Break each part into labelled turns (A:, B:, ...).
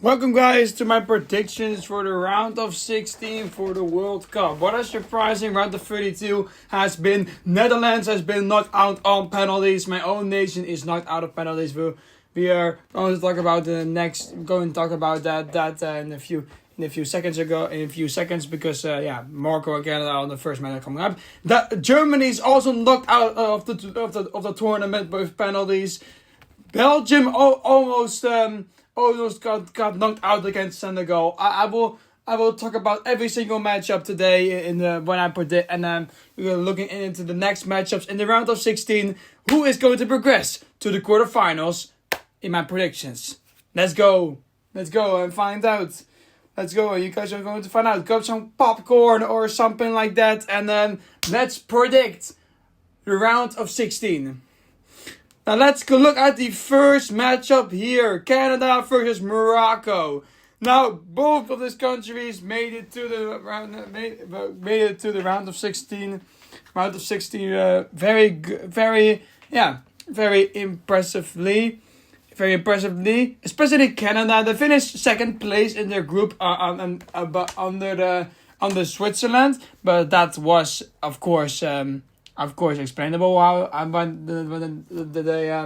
A: Welcome, guys, to my predictions for the round of 16 for the World Cup. What a surprising round of 32 has been. Netherlands has been knocked out on penalties. My own nation is knocked out of penalties. We are going to talk about that in a few seconds because Morocco and Canada on the first match coming up. That Germany is also knocked out of the tournament with penalties. Belgium almost got knocked out against Senegal. I will talk about every single matchup today when I predict, and we're looking into the next matchups in the round of 16. Who is going to progress to the quarterfinals in my predictions? Let's go and find out. Let's go. You guys are going to find out. Grab some popcorn or something like that, and then let's predict the round of 16. Now let's go look at the first matchup here. Canada versus Morocco. Now both of these countries made it to the round of 16. Round of 16 very impressively. Very impressively, especially Canada. They finished second place in their group under Switzerland, but that was of course explainable how they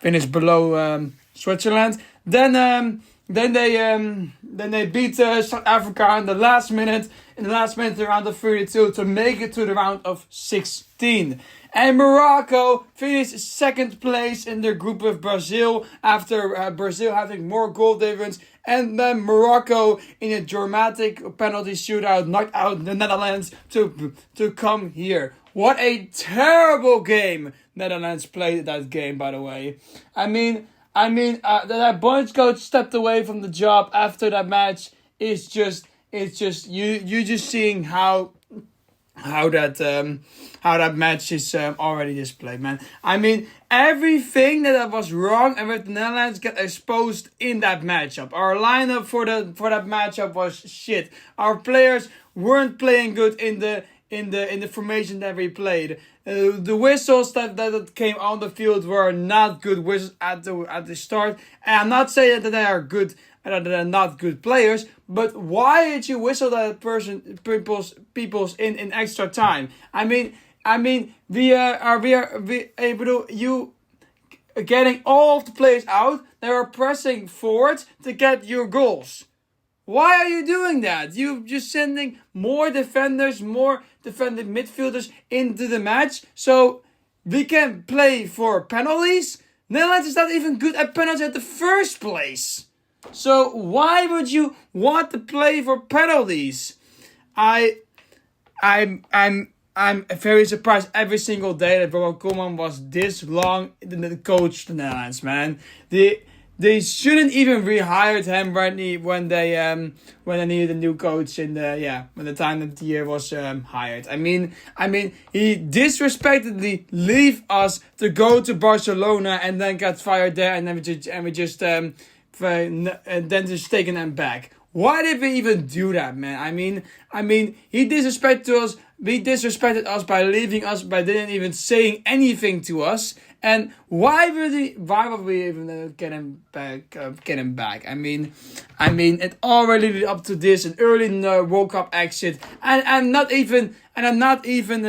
A: finished below Switzerland. Then they beat South Africa in the last minute of the round of 32 to make it to the round of 16. And Morocco finished second place in their group with Brazil after Brazil having more goal difference. And then Morocco, in a dramatic penalty shootout, knocked out the Netherlands to come here. What a terrible game Netherlands played that game, by the way. I mean, that Bonds coach stepped away from the job after that match is just you just seeing how that match is already displayed, man. I mean, everything that was wrong and with the Netherlands got exposed in that matchup. Our lineup for that matchup was shit. Our players weren't playing good in the formation that we played. The whistles that came on the field were not good whistles at the start. And I'm not saying that they are good. They're not good players, but why did you whistle that people's in extra time? I mean, we are able to you getting all of the players out. They are pressing forward to get your goals. Why are you doing that? You're just sending more defenders, more defensive midfielders into the match, so we can play for penalties. Netherlands is not even good at penalties at the first place. So why would you want to play for penalties? I'm very surprised every single day that Ronald Koeman was this long the coach of the Netherlands, man. They shouldn't even rehired him when they needed a new coach when the time that the year was hired. I mean he disrespectfully leave us to go to Barcelona and then got fired there and then just taking them back. Why did we even do that, man? I mean, he disrespected us by leaving us, by didn't even saying anything to us. And why would we even get him back? I mean, it already led up to this, an early World Cup exit, and I'm not even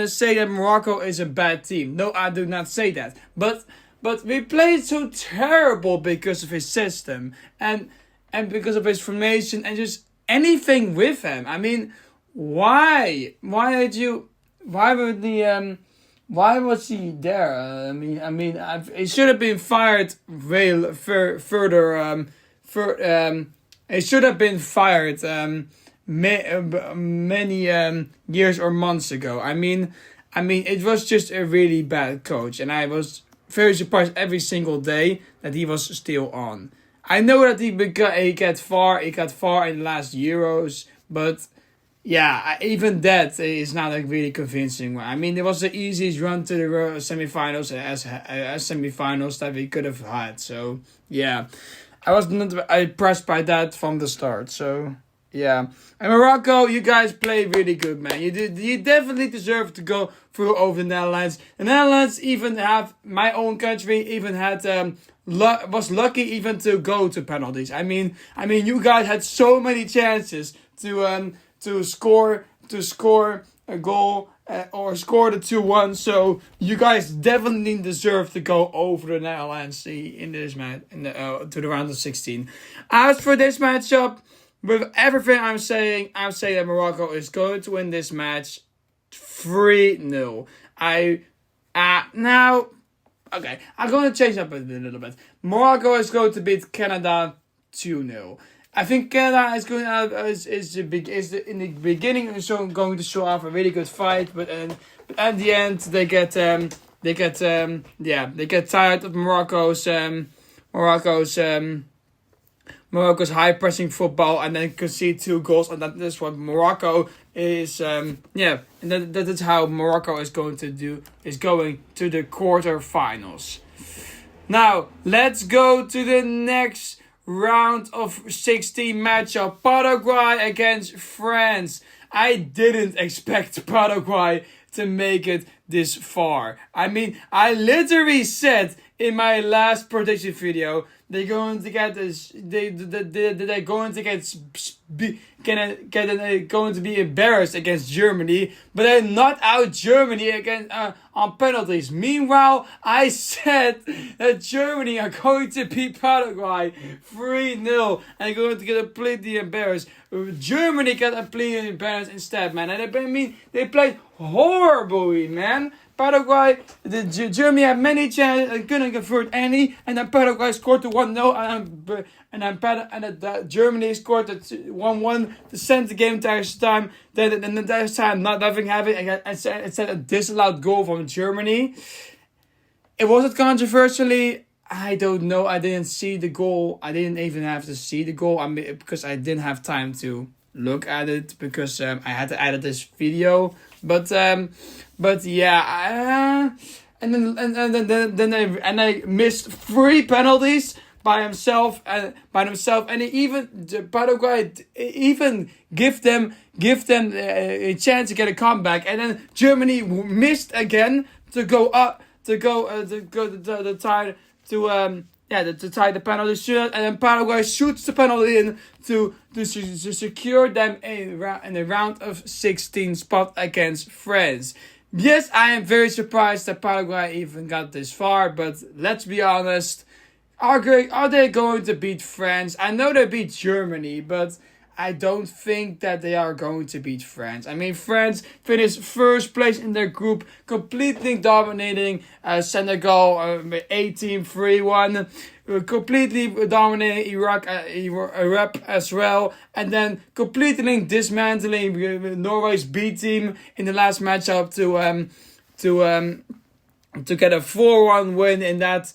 A: saying that Morocco is a bad team. No, I do not say that. But we played so terrible because of his system and because of his formation and just anything with him. I mean, why was he there? He should have been fired further. He should have been fired many years or months ago. I mean, it was just a really bad coach, and I was very surprised every single day that he was still on. I know that he got far in the last Euros, but yeah, even that is not really convincing. I mean, it was the easiest run to the semifinals as semifinals that we could have had. So yeah, I was not impressed by that from the start. So Yeah, and Morocco, you guys play really good, man. You definitely deserve to go through over the Netherlands. The Netherlands even have my own country even had was lucky even to go to penalties. I mean, you guys had so many chances to score a goal. Or score the 2-1, so you guys definitely deserve to go over the Netherlands in this match to the round of 16. As for this matchup, with everything I'm saying that Morocco is going to win this match 3-0. Now, okay, I'm going to change up a little bit. Morocco is going to beat Canada 2-0. I think Canada is going in the beginning is going to show off a really good fight, but at the end they get tired of Morocco's high pressing football and then concede 2 goals, and that's what Morocco is and that is how Morocco is going to the quarterfinals. Now let's go to the next round of 16 matchup. Paraguay against France. I didn't expect Paraguay to make it this far. I mean, I literally said in my last prediction video they're going to get this. They're going to going to be embarrassed against Germany, but they knocked out Germany again on penalties. Meanwhile, I said that Germany are going to beat Paraguay 3-0 and going to get completely embarrassed. Germany got completely embarrassed instead, man. And they played horribly, man. Paraguay, Germany had many chances and couldn't convert any, and then Paraguay scored to 1-0, and Germany scored to 1-1 to send the game to extra time. Then the next time, nothing happened. I said a disallowed goal from Germany. It wasn't controversially. I don't know. I didn't see the goal. I didn't even have to see the goal. Because I didn't have time to look at it because I had to edit this video. But yeah, and then I missed 3 penalties by himself, and Paraguay even give them a chance to get a comeback, and then Germany missed again to tie the penalty shoot, and then Paraguay shoots the penalty in to secure them in the round of 16 spot against France. Yes, I am very surprised that Paraguay even got this far, but let's be honest, are they going to beat France? I know they beat Germany, but I don't think that they are going to beat France. I mean, France finished first place in their group, completely dominating Senegal 18-3-1. Completely dominating Iraq as well, and then completely dismantling Norway's B team in the last matchup to get a 4-1 win in that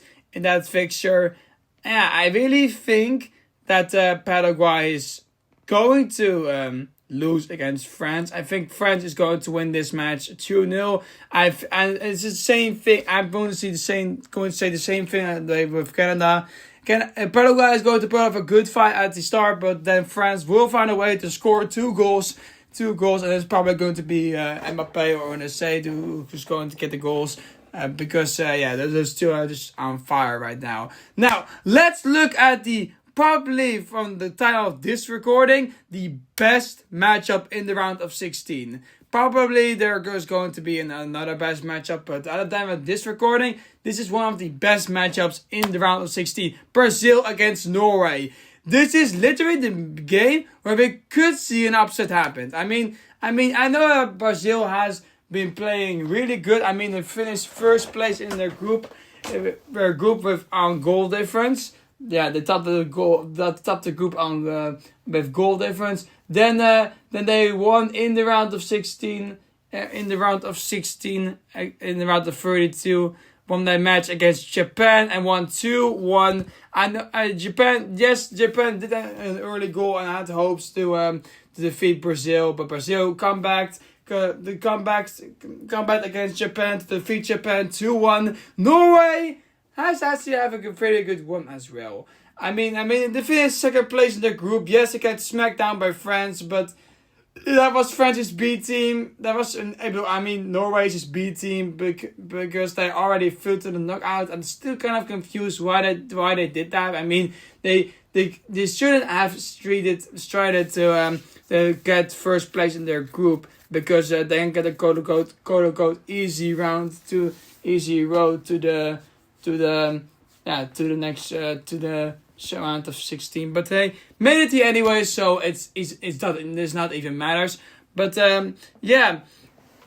A: fixture. Yeah, I really think that Paraguay is going to lose against France. I think France is going to win this match 2-0. And it's the same thing. I'm going to say the same thing with Canada. Paraguay is going to put up a good fight at the start, but then France will find a way to score 2 goals, and it's probably going to be Mbappé or Nessé who's going to get the goals. Because those two are just on fire right now. Now let's look at probably from the time of this recording, the best matchup in the round of 16. Probably there is going to be another best matchup, but at the time of this recording, this is one of the best matchups in the round of 16. Brazil against Norway. This is literally the game where we could see an upset happen. I know that Brazil has been playing really good. I mean, they finished first place in their group with goal difference. Yeah, they topped the group with goal difference. Then they won in the round of 16. In the round of 32, won their match against Japan and won 2-1. And Japan did an early goal and had hopes to defeat Brazil, but Brazil come back against Japan to defeat Japan 2-1. Norway has actually have a pretty good one as well. They finished second place in the group. Yes, they got smacked down by France, but that was France's B team. That was Norway's B team because they already flew to the knockout. I'm still kind of confused why they did that. They shouldn't have tried to get first place in their group because they can get a quote unquote easy road to the next to the round of 16, but they made it here anyway, so it's not even matters. But they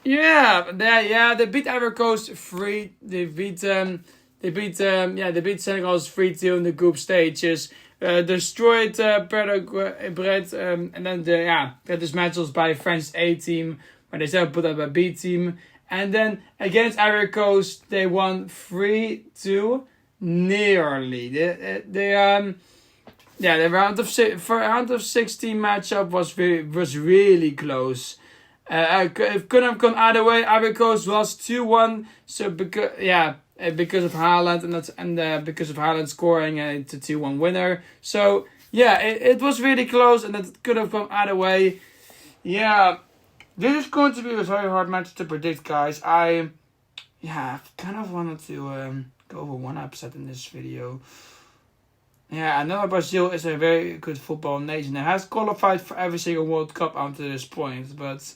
A: beat Ivory Coast 3. They beat Senegal 3-2 in the group stages. Destroyed Paraguay, and then got dismantled by France's A team, where they still put up a B team, and then against Ivory Coast they won 3-2. Nearly. The round of 16 matchup was really close. It could have gone either way. Ivory Coast lost 2-1. So because of Haaland and because of Haaland scoring it's a 2-1 winner. So it was really close and it could have gone either way. Yeah, this is going to be a very hard match to predict, guys. I kind of wanted to go over one upset in this video. Yeah, I know Brazil is a very good football nation. It has qualified for every single World Cup up to this point, but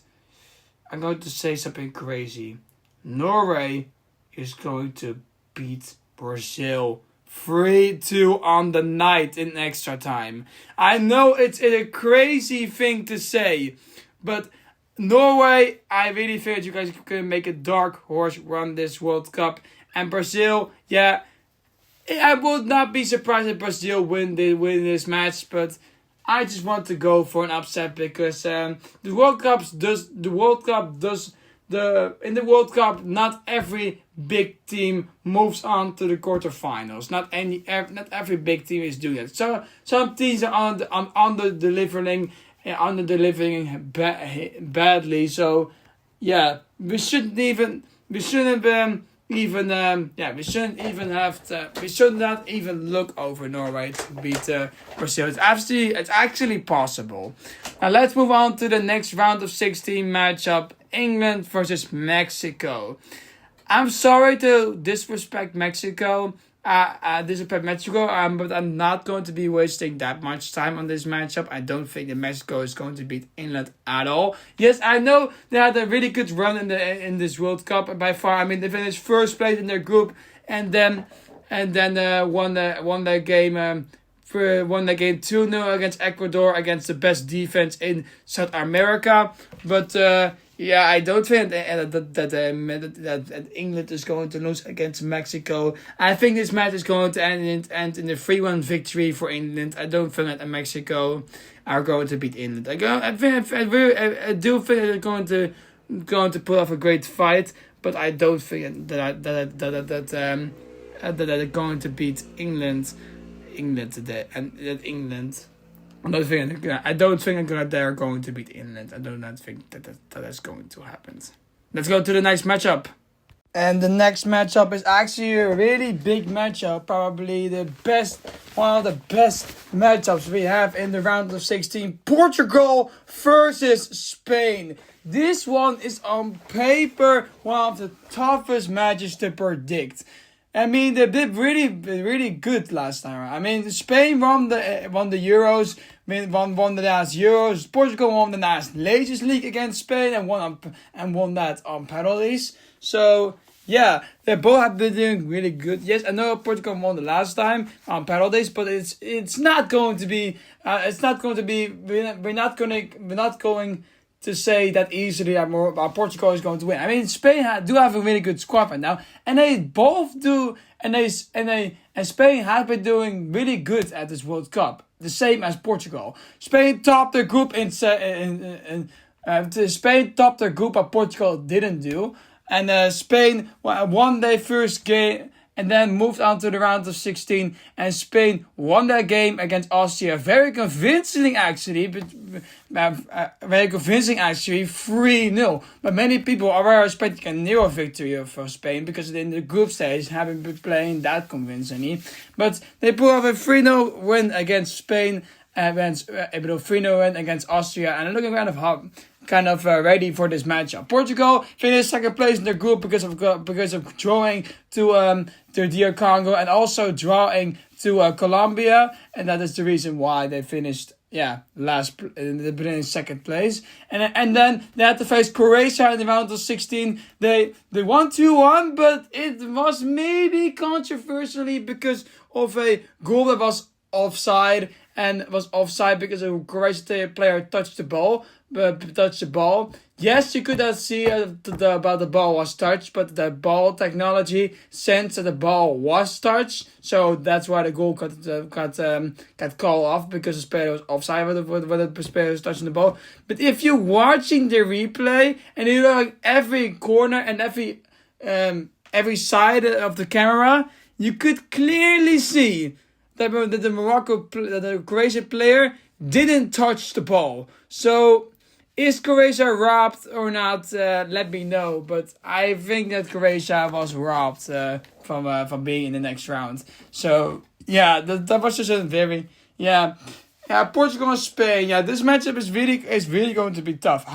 A: I'm going to say something crazy. Norway is going to beat Brazil 3-2 on the night in extra time. I know it's a crazy thing to say, but Norway, I really think you guys can make a dark horse run this World Cup. And Brazil, I would not be surprised if Brazil win this match, but I just want to go for an upset because in the World Cup, not every big team moves on to the quarterfinals. Not every big team is doing it. So some teams are under delivering badly. So we shouldn't not even look over Norway to beat Brazil. It's actually possible. Now let's move on to the next round of 16 matchup: England versus Mexico. I'm sorry to disrespect Mexico. But I'm not going to be wasting that much time on this matchup. I don't think that Mexico is going to beat England at all. Yes, I know they had a really good run in this World Cup, and by far, they finished first place in their group, and then won their game 2-0 against Ecuador, against the best defense in South America. But I don't think that England is going to lose against Mexico. I think this match is going to end in a 3-1 victory for England. I don't think that Mexico are going to beat England. I do think they're going to pull off a great fight, but I don't think that they're going to beat England today, and that England. I don't think they're going to beat England. I do not think that's going to happen. Let's go to the next matchup. And the next matchup is actually a really big matchup. Probably one of the best matchups we have in the round of 16. Portugal versus Spain. This one is on paper one of the toughest matches to predict. They did really, really good last time. Spain won the Euros, won the last Euros. Portugal won the last Nations League against Spain and won that on penalties. So they both have been doing really good. Yes, I know Portugal won the last time on penalties, but it's not going to be. We're not going to say that easily that Portugal is going to win. Spain do have a really good squad right now, and they both do, and Spain has been doing really good at this World Cup, the same as Portugal. Spain topped their group Spain topped their group, but Portugal didn't do, and Spain won their first game and then moved on to the round of 16. And Spain won that game against Austria very convincingly, actually. Very convincing, actually, 3-0. But many people are expecting a nil victory for Spain because in the group stage haven't been playing that convincingly. But they pulled off a 3-0 win against Spain, against 3-0 win against Austria, and looking kind of ready for this matchup. Portugal finished second place in their group because of drawing to DR Congo and also drawing to Colombia, and that is the reason why they finished in second place. And then they had to face Croatia in the round of 16. They won 2-1, but it was maybe controversially because of a goal that was offside, and was offside because a Croatian player touched the ball. Yes, you could see about the ball was touched, but the ball technology sensed that the ball was touched, so that's why the goal got called off, because the player was offside when the player was touching the ball. But if you're watching the replay and you look at every corner and every side of the camera, you could clearly see that the Croatian player didn't touch the ball. So, is Croatia robbed or not? Let me know. But I think that Croatia was robbed from being in the next round. So, yeah, that was just a very... Yeah, Portugal and Spain. Yeah, this matchup is really going to be tough.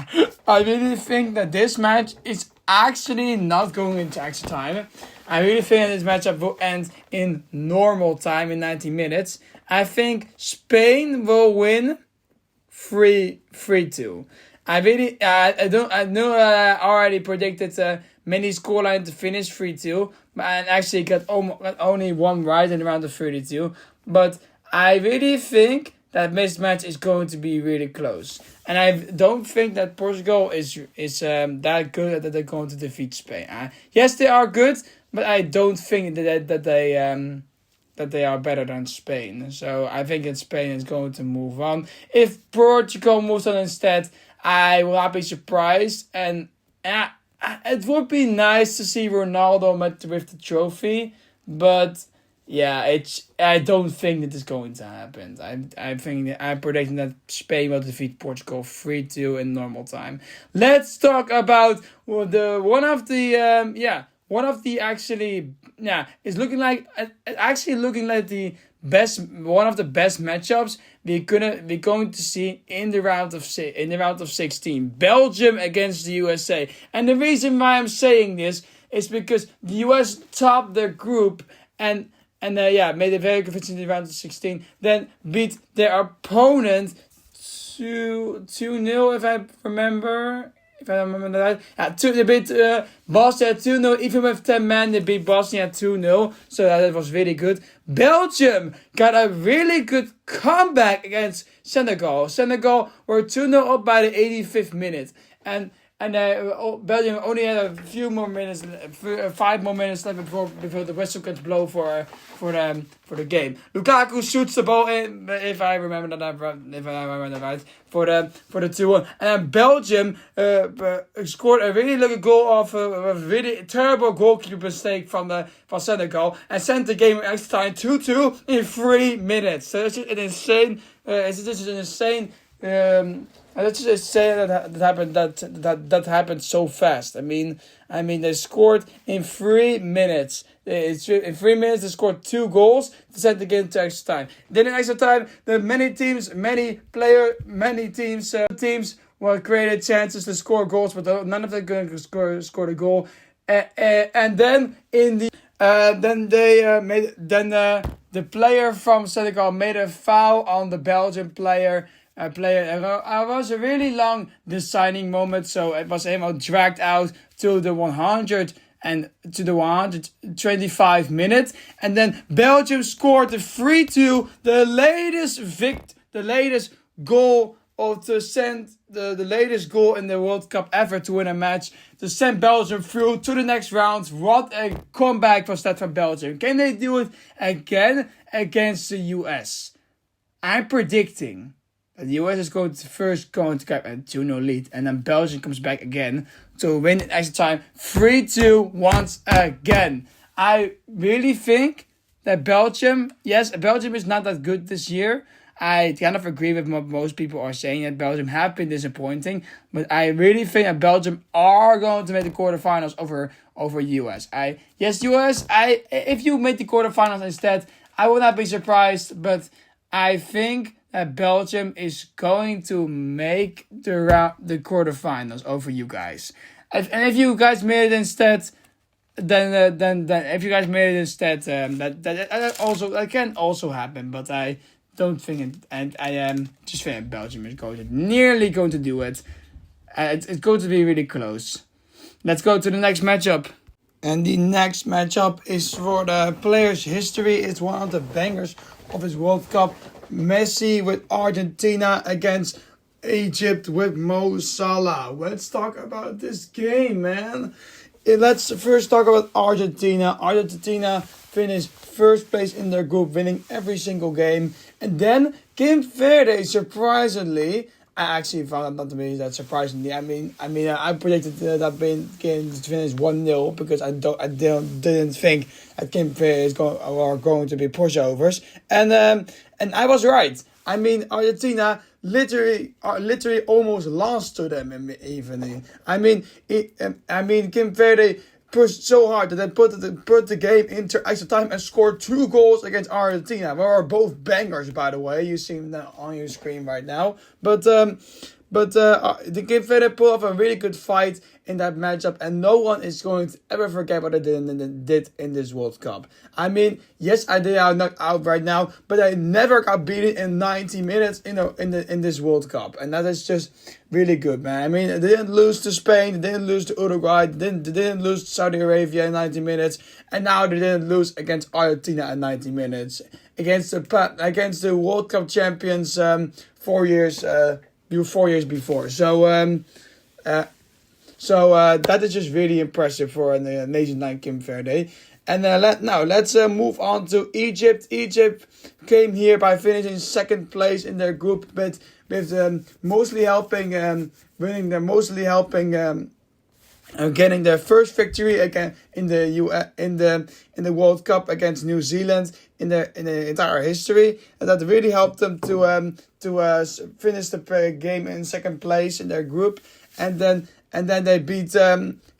A: I really think that this match is actually not going into extra time. I really think this matchup will end in normal time in 90 minutes. I think Spain will win 3-2. I already predicted many scoreline to finish 3-2, and actually got only one right in the round of 32. But I really think that this match is going to be really close, and I don't think that Portugal is that good that they're going to defeat Spain. Yes, they are good, but I don't think that they are better than Spain. So I think that Spain is going to move on. If Portugal moves on instead, I will not be surprised, and it would be nice to see Ronaldo with the trophy, but. Yeah, I don't think that is going to happen. I'm predicting that Spain will defeat Portugal 3-2 in normal time. Let's talk about one of the one of the best matchups we're going to see in the round of 16. Belgium against the USA. And the reason why I'm saying this is because the US topped their group and made it very convincing in the round of 16. Then beat their opponent 2-0, if I remember that. They beat Bosnia 2-0. Even with 10 men, they beat Bosnia 2-0. So that was really good. Belgium got a really good comeback against Senegal. Senegal were 2-0 up by the 85th minute. And Belgium only had a few more minutes, 5 more minutes left before the whistle could blow for the game. Lukaku shoots the ball in, if I remember that right, for the 2-1. And Belgium scored a really lucky goal off a really terrible goalkeeper mistake from Senegal, and sent the game extra time 2-2 in 3 minutes. So it's just an insane. Let's just say that happened so fast. I mean, they scored in 3 minutes. In 3 minutes, they scored 2 goals to send the game to extra time. Then in extra time, many teams created chances to score goals, but none of them could score the goal. And then the player from Senegal made a foul on the Belgian player. It was a really long deciding moment, so it was dragged out to the 125 minutes, and then Belgium scored the 3-2, the latest goal the latest goal in the World Cup ever to win a match, to send Belgium through to the next round. What a comeback was that from Belgium. Can they do it again against the US? I'm predicting the US is going to grab a 2-0 lead, and then Belgium comes back again to win in extra time 3-2 once again. I really think that Belgium is not that good this year. I kind of agree with what most people are saying, that Belgium have been disappointing, but I really think that Belgium are going to make the quarterfinals over US. US. If you make the quarterfinals instead, I would not be surprised, but I think that Belgium is going to make the quarterfinals over you guys. And if you guys made it instead, then if you guys made it instead, that can also happen. But I don't think it, and I am just think Belgium is nearly going to do it. It's going to be really close. Let's go to the next matchup. And the next matchup is for the players' history. It's one of the bangers of this World Cup. Messi with Argentina against Egypt with Mo Salah. Let's talk about this game, man. Let's first talk about Argentina. Argentina finished first place in their group, winning every single game. And then Cape Verde, surprisingly, I actually found it not to be that surprisingly. I predicted that game to finish 1-0 because I didn't think that Cape Verde are going to be pushovers, and I was right. Argentina literally almost lost to them in the evening. Cape Verde pushed so hard that they put the game into extra time and scored 2 goals against Argentina. They were both bangers, by the way. You see them on your screen right now. But the Cape Verde pulled off a really good fight in that matchup, and no one is going to ever forget what they did in this World Cup. Yes, they are knocked out right now, but they never got beaten in 90 minutes in this World Cup, and that is just really good, man. They didn't lose to Spain, they didn't lose to Uruguay, they didn't lose to Saudi Arabia in 90 minutes, and now they didn't lose against Argentina in 90 minutes against the World Cup champions 4 years before. So that is just really impressive for a nation like Cape Verde. And let's move on to Egypt. Egypt came here by finishing second place in their group, with mostly helping getting their first victory again in the World Cup against New Zealand in the entire history, and that really helped them to finish the game in second place in their group, and then they beat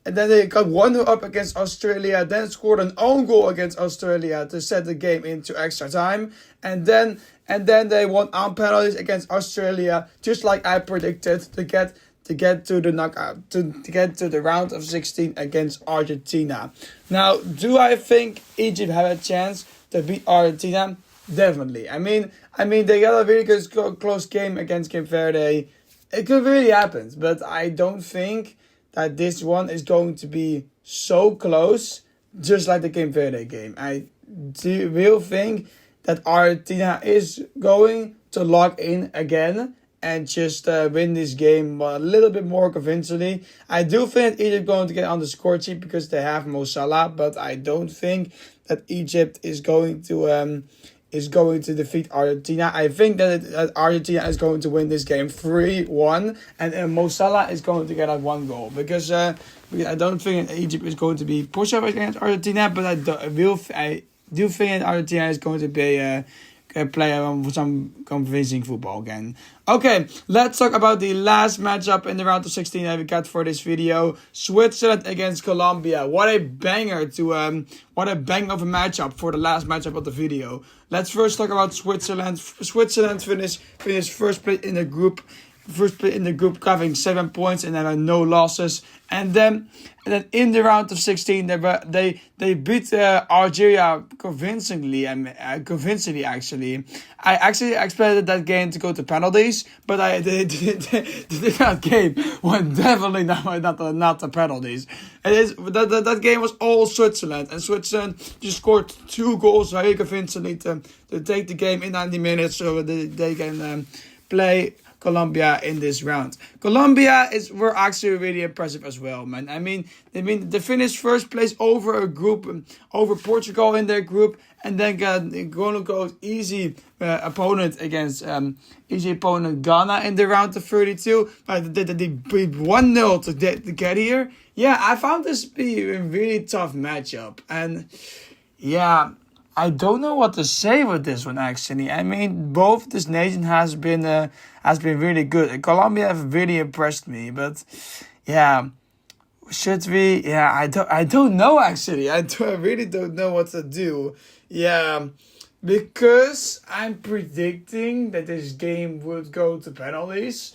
A: and then they got 1-0 up against Australia, then scored an own goal against Australia to set the game into extra time, and then they won on penalties against Australia, just like I predicted, to get to the knockout, to get to the round of 16 against Argentina. Now, do I think Egypt have a chance to beat Argentina? Definitely. They got a really good close game against Cape Verde. It could really happen, but I don't think that this one is going to be so close, just like the Cape Verde game. I will think that Argentina is going to lock in again and just win this game a little bit more convincingly. I do think that Egypt is going to get on the score sheet because they have Mo Salah, but I don't think that Egypt is going to defeat Argentina. I think that Argentina is going to win this game 3-1, and Mo Salah is going to get that 1 goal, because I don't think Egypt is going to be pushover against Argentina, but I do think that Argentina is going to be play some convincing football again. Okay, let's talk about the last matchup in the round of 16 that we got for this video. Switzerland against Colombia. What a banger of a matchup for the last matchup of the video. Let's first talk about Switzerland. Switzerland finished first place in the group. Having 7 points and having no losses, and then in the round of 16 they beat Algeria convincingly. Actually, I actually expected that game to go to penalties, but that game went definitely not the penalties. That game was all Switzerland, and Switzerland just scored 2 goals very convincingly to take the game in 90 minutes, so they can play Colombia in this round. Colombia were actually really impressive as well, man. I mean, they finished first place over a group, over Portugal in their group, and then gonna go easy opponent against easy opponent Ghana in the round of 32. They beat 1-0 to get here. Yeah, I found this to be a really tough matchup, and yeah, I don't know what to say with this one actually. I mean, both this nation has been really good. Colombia have really impressed me, but yeah, should we? Yeah, I don't know actually. I really don't know what to do. Yeah, because I'm predicting that this game would go to penalties.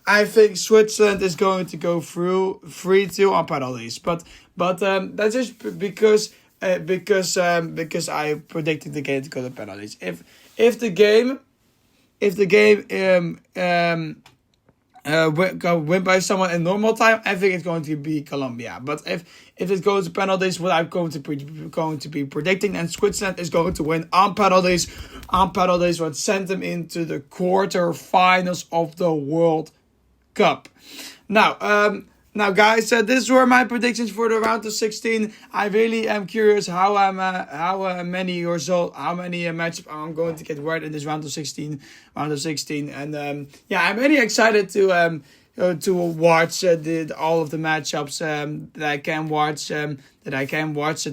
A: I think Switzerland is going to go through 3-2 on penalties, but that's just because I predicted the game to go to penalties. If the game win by someone in normal time, I think it's going to be Colombia. But if it goes to penalties, what I'm going to be predicting, and Switzerland is going to win on penalties. On penalties, would send them into the quarterfinals of the World Cup. Now, guys, these were my predictions for the round of 16. I really am curious how many matchups I'm going to get right in this round of 16. And yeah, I'm really excited to watch all of the matchups that I can watch. The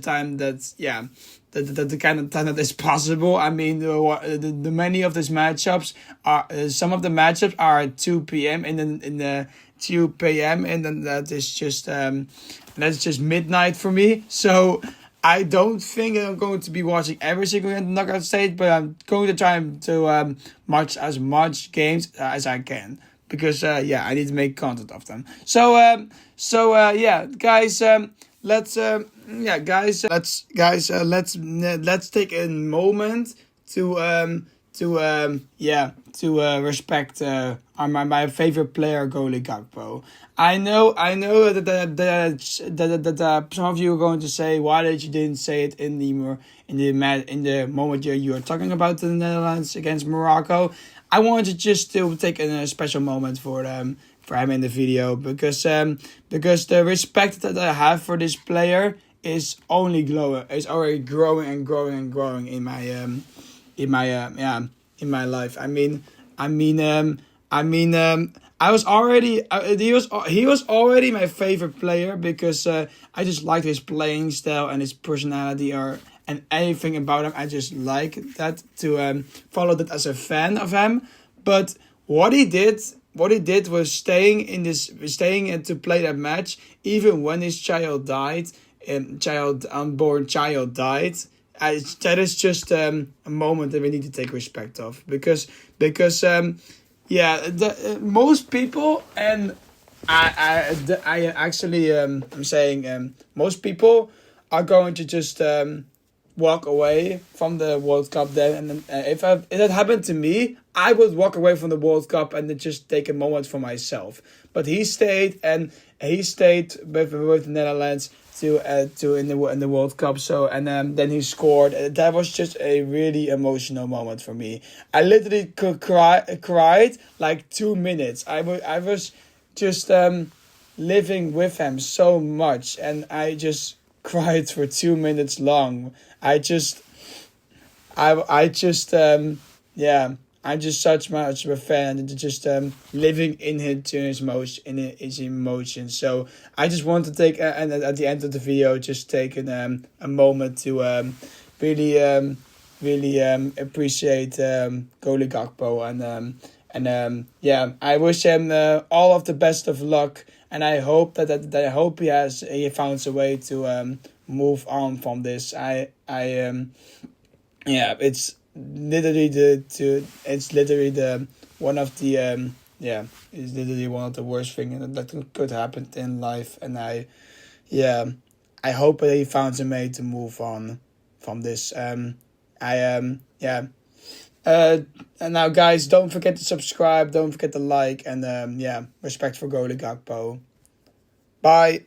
A: time that's the kind of time that is possible. I mean, the many of these matchups are some of the matchups are at 2 p.m. in the 2 p.m. and then that's just midnight for me. So I don't think I'm going to be watching every single knockout stage, but I'm going to try to watch as much games as I can because I need to make content of them. So guys. Let's take a moment to respect my favorite player, Goalie Gakpo. I know that some of you are going to say, why did you didn't say it in the moment you were talking about the Netherlands against Morocco? I wanted just to take a special moment for him in the video because the respect that I have for this player is only already growing and growing and growing in my life. He was already my favorite player because I just liked his playing style and his personality and everything about him. I just like that to follow that as a fan of him. But what he did was staying to play that match even when his unborn child died. That is just a moment that we need to take respect of because most people, and I actually I'm saying most people are going to just walk away from the World Cup then, and if that happened to me, I would walk away from the World Cup and then just take a moment for myself. But he stayed with the Netherlands in the World Cup. So then he scored. That was just a really emotional moment for me. I literally cried like 2 minutes. I was just living with him so much, and I just cried for 2 minutes long. I'm just such much of a fan and just living in his emotions. So I just want to take and at the end of the video just take a moment to really appreciate Goalie Gakpo and I wish him all of the best of luck, and I hope he finds a way to move on from this. It's literally it's literally one of the worst things that could happen in life, and I hope that he finds a way to move on from this. And now, guys, don't forget to subscribe, don't forget to like, and respect for Goalie Gakpo. Bye.